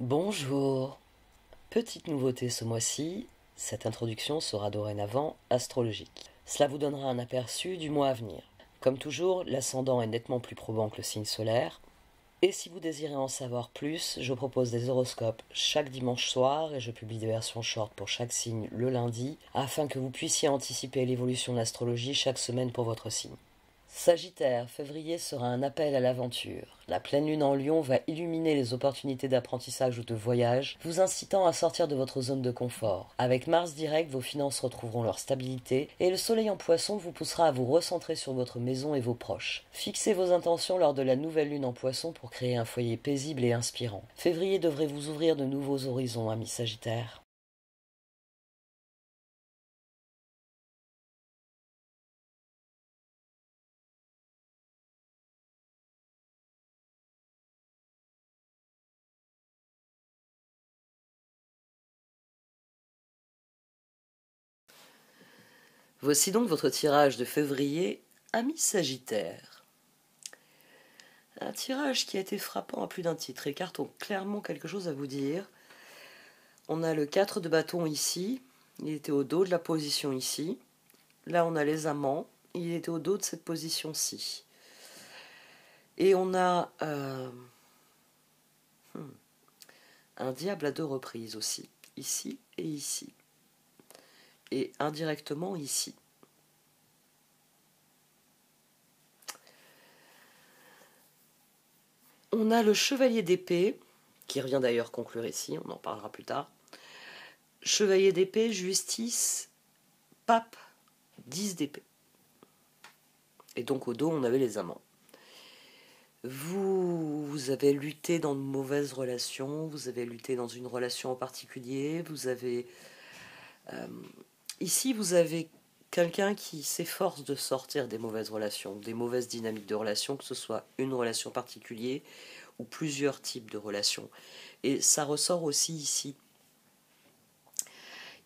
Bonjour. Petite nouveauté ce mois-ci, cette introduction sera dorénavant astrologique. Cela vous donnera un aperçu du mois à venir. Comme toujours, l'ascendant est nettement plus probant que le signe solaire. Et si vous désirez en savoir plus, je propose des horoscopes chaque dimanche soir et je publie des versions short pour chaque signe le lundi, afin que vous puissiez anticiper l'évolution de l'astrologie chaque semaine pour votre signe. Sagittaire, février sera un appel à l'aventure. La pleine lune en Lion va illuminer les opportunités d'apprentissage ou de voyage, vous incitant à sortir de votre zone de confort. Avec Mars direct, vos finances retrouveront leur stabilité et le soleil en Poisson vous poussera à vous recentrer sur votre maison et vos proches. Fixez vos intentions lors de la nouvelle lune en Poisson pour créer un foyer paisible et inspirant. Février devrait vous ouvrir de nouveaux horizons, amis Sagittaire. Voici donc votre tirage de février, amis Sagittaire. Un tirage qui a été frappant à plus d'un titre. Les cartes ont clairement quelque chose à vous dire. On a le 4 de bâton ici. Il était au dos de la position ici. Là, on a les amants. Il était au dos de cette position-ci. Et on a un diable à deux reprises aussi. Ici et ici. Et indirectement ici. On a le chevalier d'épée, qui revient d'ailleurs conclure ici, on en parlera plus tard. Chevalier d'épée, justice, pape, 10 d'épée. Et donc au dos, on avait les amants. Vous avez lutté dans de mauvaises relations, vous avez lutté dans une relation en particulier, vous avez... ici, vous avez quelqu'un qui s'efforce de sortir des mauvaises relations, des mauvaises dynamiques de relations, que ce soit une relation particulière ou plusieurs types de relations. Et ça ressort aussi ici.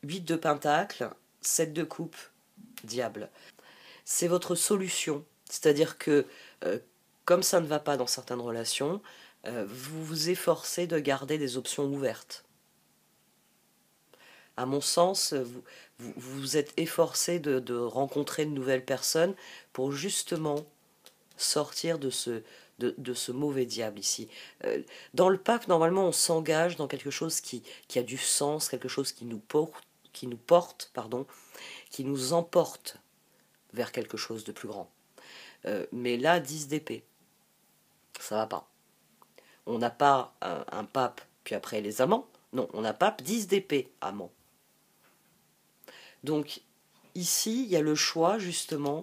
8 de pentacle, 7 de coupe, diable. C'est votre solution. C'est-à-dire que, comme ça ne va pas dans certaines relations, vous vous efforcez de garder des options ouvertes. À mon sens, vous êtes efforcé de rencontrer de nouvelles personnes pour justement sortir de ce mauvais diable ici. Dans le pape, normalement, on s'engage dans quelque chose qui a du sens, quelque chose qui nous porte, qui nous emporte vers quelque chose de plus grand. Mais là, 10 d'épée. Ça va pas. On n'a pas un pape, puis après les amants. Non, on a pape, 10 d'épée, amant. Donc, ici, il y a le choix, justement,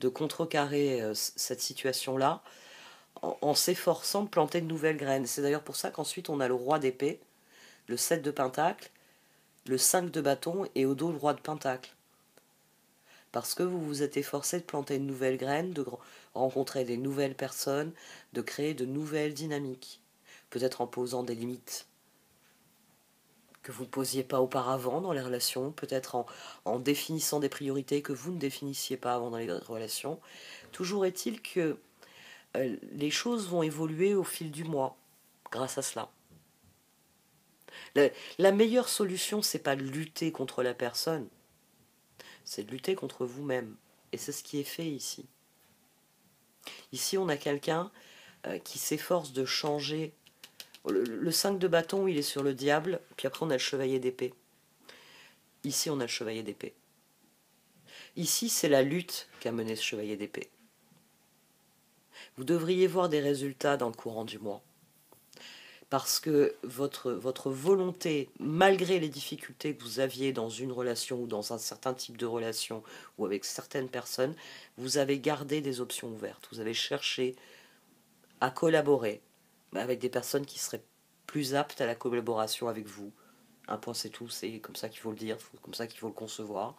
de contrecarrer cette situation-là en s'efforçant de planter de nouvelles graines. C'est d'ailleurs pour ça qu'ensuite, on a le roi d'épée, le 7 de pentacle, le 5 de bâton et au dos, le roi de pentacle. Parce que vous vous êtes efforcé de planter de nouvelles graines, de rencontrer des nouvelles personnes, de créer de nouvelles dynamiques. Peut-être en posant des limites que vous ne posiez pas auparavant dans les relations, peut-être en définissant des priorités que vous ne définissiez pas avant dans les relations. Toujours est-il que les choses vont évoluer au fil du mois, grâce à cela. La meilleure solution, c'est pas de lutter contre la personne, c'est de lutter contre vous-même. Et c'est ce qui est fait ici. Ici, on a quelqu'un qui s'efforce de changer. Le 5 de bâton, il est sur le diable, puis après on a le chevalier d'épée. Ici, on a le chevalier d'épée. Ici, c'est la lutte qu'a mené ce chevalier d'épée. Vous devriez voir des résultats dans le courant du mois. Parce que votre volonté, malgré les difficultés que vous aviez dans une relation ou dans un certain type de relation ou avec certaines personnes, vous avez gardé des options ouvertes. Vous avez cherché à collaborer avec des personnes qui seraient plus aptes à la collaboration avec vous. Un point c'est tout, c'est comme ça qu'il faut le dire, comme ça qu'il faut le concevoir.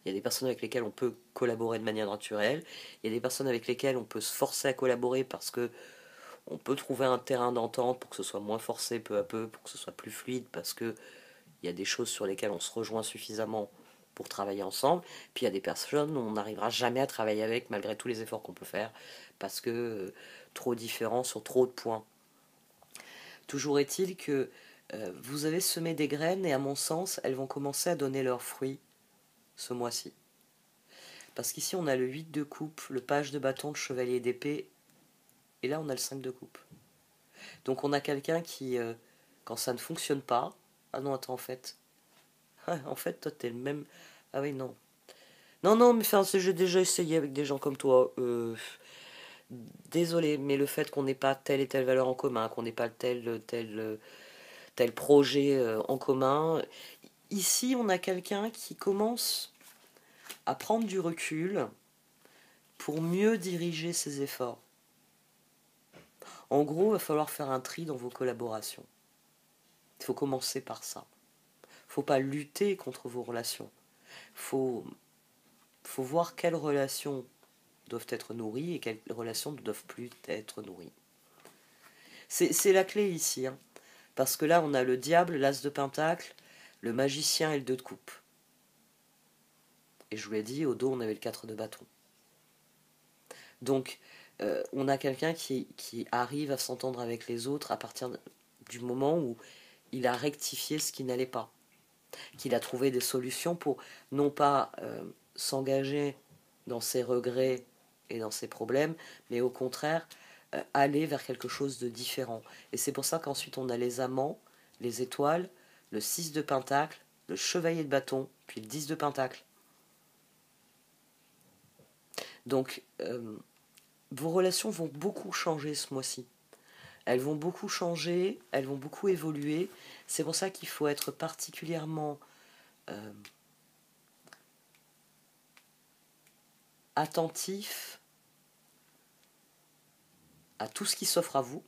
Il y a des personnes avec lesquelles on peut collaborer de manière naturelle, il y a des personnes avec lesquelles on peut se forcer à collaborer parce que on peut trouver un terrain d'entente pour que ce soit moins forcé peu à peu, pour que ce soit plus fluide, parce que il y a des choses sur lesquelles on se rejoint suffisamment pour travailler ensemble. Puis il y a des personnes où on n'arrivera jamais à travailler avec malgré tous les efforts qu'on peut faire, parce que trop différents sur trop de points. Toujours est-il que Vous avez semé des graines et à mon sens, elles vont commencer à donner leurs fruits ce mois-ci. Parce qu'ici, on a le 8 de coupe, le page de bâton, le chevalier d'épée, et là, on a le 5 de coupe. Donc, on a quelqu'un qui, quand ça ne fonctionne pas... Ah non, attends, en fait, toi, t'es le même... Ah oui, non. Non, non, mais enfin, j'ai déjà essayé avec des gens comme toi. Désolé, mais le fait qu'on n'ait pas telle et telle valeur en commun, qu'on n'ait pas tel projet en commun... Ici, on a quelqu'un qui commence à prendre du recul pour mieux diriger ses efforts. En gros, il va falloir faire un tri dans vos collaborations. Il faut commencer par ça. Il ne faut pas lutter contre vos relations. Il faut voir quelles relations doivent être nourries et quelles relations ne doivent plus être nourries. C'est la clé ici. Hein, parce que là, on a le diable, l'as de pentacle, le magicien et le 2 de coupe. Et je vous l'ai dit, au dos, on avait le 4 de bâton. Donc, on a quelqu'un qui arrive à s'entendre avec les autres à partir du moment où il a rectifié ce qui n'allait pas. Qu'il a trouvé des solutions pour non pas s'engager dans ses regrets et dans ses problèmes, mais au contraire, aller vers quelque chose de différent. Et c'est pour ça qu'ensuite on a les amants, les étoiles, le 6 de pentacle, le chevalier de bâton, puis le 10 de pentacle. Donc, vos relations vont beaucoup changer ce mois-ci. Elles vont beaucoup changer, elles vont beaucoup évoluer. C'est pour ça qu'il faut être particulièrement attentif à tout ce qui s'offre à vous,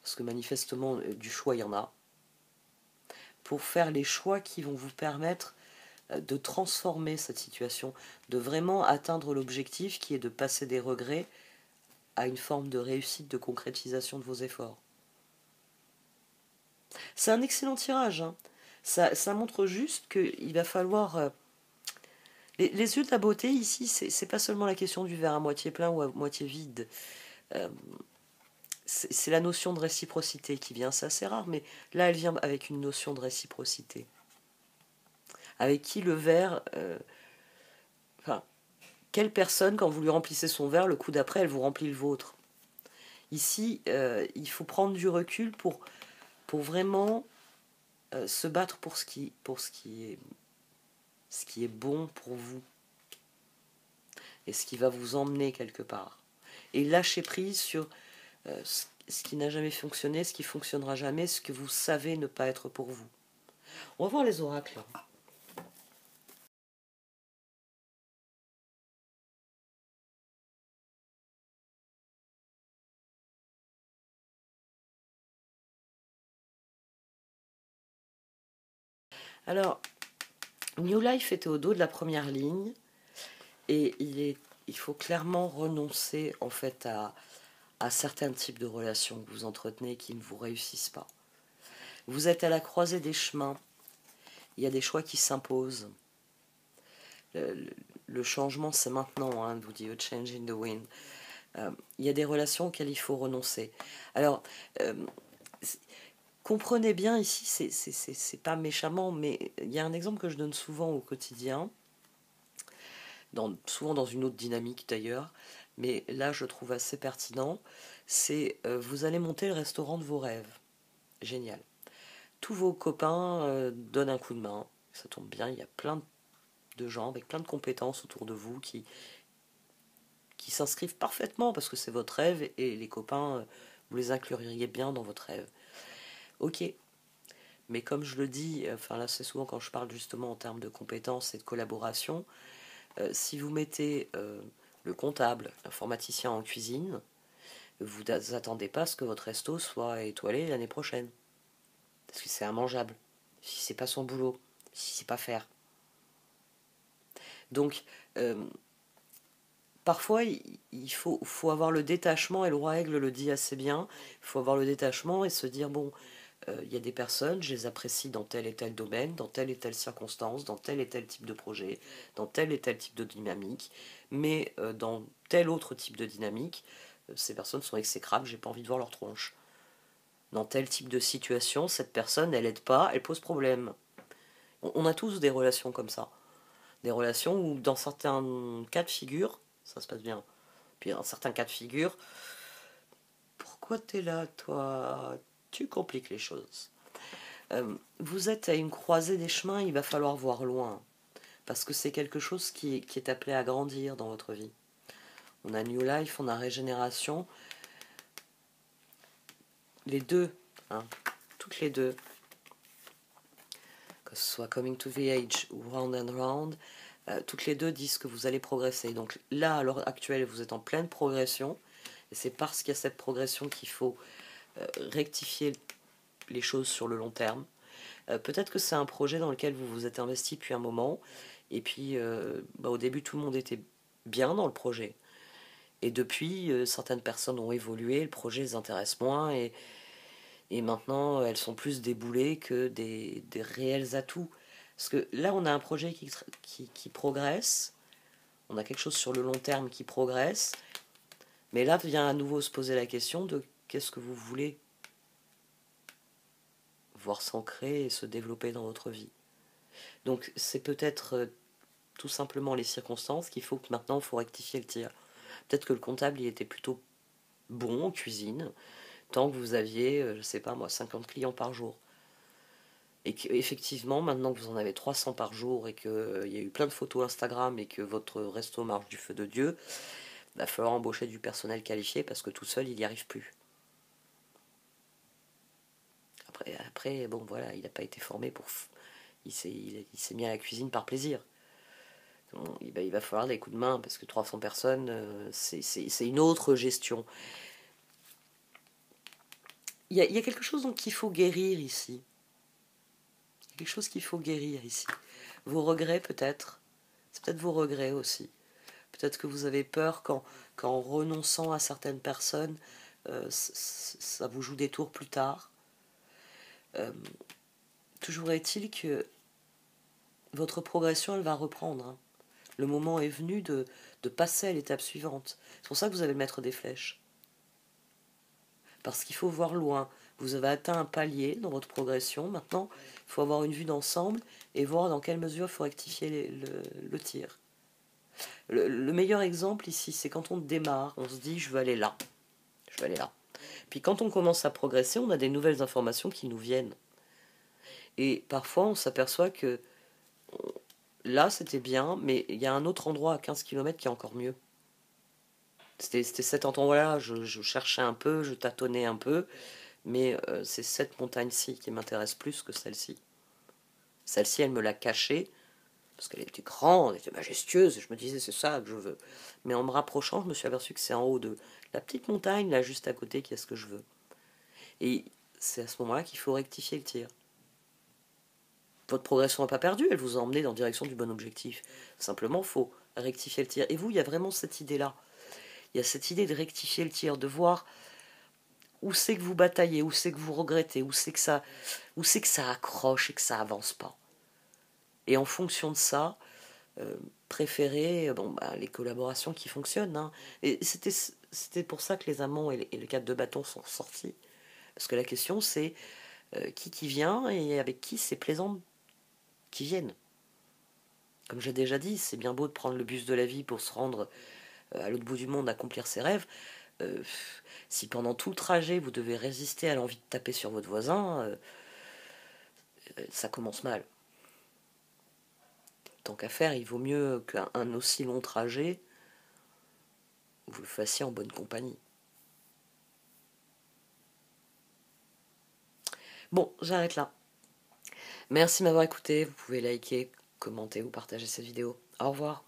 parce que manifestement du choix il y en a, pour faire les choix qui vont vous permettre de transformer cette situation, de vraiment atteindre l'objectif qui est de passer des regrets à une forme de réussite, de concrétisation de vos efforts. C'est un excellent tirage. Hein. Ça montre juste qu'il va falloir... les yeux de la beauté, ici, c'est pas seulement la question du verre à moitié plein ou à moitié vide. C'est la notion de réciprocité qui vient. C'est assez rare, mais là, elle vient avec une notion de réciprocité. Avec qui le verre... enfin, quelle personne, quand vous lui remplissez son verre, le coup d'après, elle vous remplit le vôtre. Ici, il faut prendre du recul pour vraiment se battre pour ce qui est bon pour vous et ce qui va vous emmener quelque part. Et lâcher prise sur ce qui n'a jamais fonctionné, ce qui fonctionnera jamais, ce que vous savez ne pas être pour vous. On va voir les oracles. Alors, New Life était au dos de la première ligne et il faut clairement renoncer en fait à certains types de relations que vous entretenez qui ne vous réussissent pas. Vous êtes à la croisée des chemins. Il y a des choix qui s'imposent. Le changement, c'est maintenant, hein, vous dit A change in the wind. Il y a des relations auxquelles il faut renoncer. Alors, comprenez bien ici, c'est pas méchamment, mais il y a un exemple que je donne souvent au quotidien, souvent dans une autre dynamique d'ailleurs, mais là je trouve assez pertinent, c'est vous allez monter le restaurant de vos rêves. Génial. Tous vos copains donnent un coup de main, ça tombe bien, il y a plein de gens avec plein de compétences autour de vous qui s'inscrivent parfaitement parce que c'est votre rêve et les copains, vous les incluriez bien dans votre rêve. Ok, mais comme je le dis, enfin là c'est souvent quand je parle justement en termes de compétences et de collaboration, si vous mettez le comptable, l'informaticien en cuisine, vous n'attendez pas à ce que votre resto soit étoilé l'année prochaine. Parce que c'est immangeable. Si c'est pas son boulot, si c'est pas faire. Donc, parfois, il faut avoir le détachement, et le roi Aigle le dit assez bien, il faut avoir le détachement et se dire, bon, il y a des personnes, je les apprécie dans tel et tel domaine, dans telle et telle circonstance, dans tel et tel type de projet, dans tel et tel type de dynamique, mais dans tel autre type de dynamique, ces personnes sont exécrables, j'ai pas envie de voir leur tronche. Dans tel type de situation, cette personne, elle aide pas, elle pose problème. On a tous des relations comme ça. Des relations où, dans certains cas de figure, ça se passe bien. Puis dans certains cas de figure, pourquoi t'es là, toi? Tu compliques les choses. Vous êtes à une croisée des chemins, il va falloir voir loin. Parce que c'est quelque chose qui est appelé à grandir dans votre vie. On a New Life, on a Régénération. Les deux, hein, toutes les deux, que ce soit Coming to the Age ou Round and Round, toutes les deux disent que vous allez progresser. Donc là, à l'heure actuelle, vous êtes en pleine progression. Et c'est parce qu'il y a cette progression qu'il faut rectifier les choses sur le long terme. Peut-être que c'est un projet dans lequel vous vous êtes investi depuis un moment. Et puis, au début, tout le monde était bien dans le projet. Et depuis, certaines personnes ont évolué, le projet les intéresse moins. Et maintenant, elles sont plus déboulées que des réels atouts. Parce que là, on a un projet qui progresse. On a quelque chose sur le long terme qui progresse. Mais là, vient à nouveau se poser la question de qu'est-ce que vous voulez voir s'ancrer et se développer dans votre vie. Donc, c'est peut-être tout simplement les circonstances qu'il faut que maintenant, il faut rectifier le tir. Peut-être que le comptable, il était plutôt bon en cuisine, tant que vous aviez, je sais pas moi, 50 clients par jour. Et qu'effectivement, maintenant que vous en avez 300 par jour et qu'il y a eu plein de photos Instagram et que votre resto marche du feu de Dieu, il va falloir embaucher du personnel qualifié parce que tout seul, il n'y arrive plus. Après, bon, voilà, il n'a pas été formé pour... Il s'est mis à la cuisine par plaisir. Bon, il va falloir des coups de main parce que 300 personnes, c'est une autre gestion. Il y a quelque chose donc qu'il faut guérir ici. Il y a quelque chose qu'il faut guérir ici. Vos regrets peut-être. C'est peut-être vos regrets aussi. Peut-être que vous avez peur qu'en renonçant à certaines personnes, ça vous joue des tours plus tard. Toujours est-il que votre progression, elle va reprendre. Hein. Le moment est venu de passer à l'étape suivante. C'est pour ça que vous allez mettre des flèches. Parce qu'il faut voir loin. Vous avez atteint un palier dans votre progression. Maintenant, il faut avoir une vue d'ensemble et voir dans quelle mesure il faut rectifier le tir. Le meilleur exemple ici, c'est quand on démarre, on se dit je veux aller là. Je veux aller là. Puis quand on commence à progresser, on a des nouvelles informations qui nous viennent. Et parfois, on s'aperçoit que là, c'était bien, mais il y a un autre endroit à 15 km qui est encore mieux. C'était cet endroit-là, je cherchais un peu, je tâtonnais un peu, mais c'est cette montagne-ci qui m'intéresse plus que celle-ci. Celle-ci, elle me l'a cachée, parce qu'elle était grande, elle était majestueuse, et je me disais c'est ça que je veux. Mais en me rapprochant, je me suis aperçu que c'est en haut de la petite montagne, là juste à côté, qui est ce que je veux. Et c'est à ce moment-là qu'il faut rectifier le tir. Votre progression n'est pas perdue, elle vous a emmené dans la direction du bon objectif. Simplement, il faut rectifier le tir. Et vous, il y a vraiment cette idée-là. Il y a cette idée de rectifier le tir, de voir où c'est que vous bataillez, où c'est que vous regrettez, où c'est que ça accroche et que ça avance pas. Et en fonction de ça, préférez les collaborations qui fonctionnent. Hein. Et c'était pour ça que les amants et le 4 de bâton sont sortis. Parce que la question c'est qui vient et avec qui c'est plaisant qu'ils viennent. Comme j'ai déjà dit, c'est bien beau de prendre le bus de la vie pour se rendre à l'autre bout du monde, accomplir ses rêves. Si pendant tout le trajet vous devez résister à l'envie de taper sur votre voisin, ça commence mal. Tant qu'à faire, il vaut mieux qu'un aussi long trajet, vous le fassiez en bonne compagnie. Bon, j'arrête là. Merci de m'avoir écouté. Vous pouvez liker, commenter ou partager cette vidéo. Au revoir.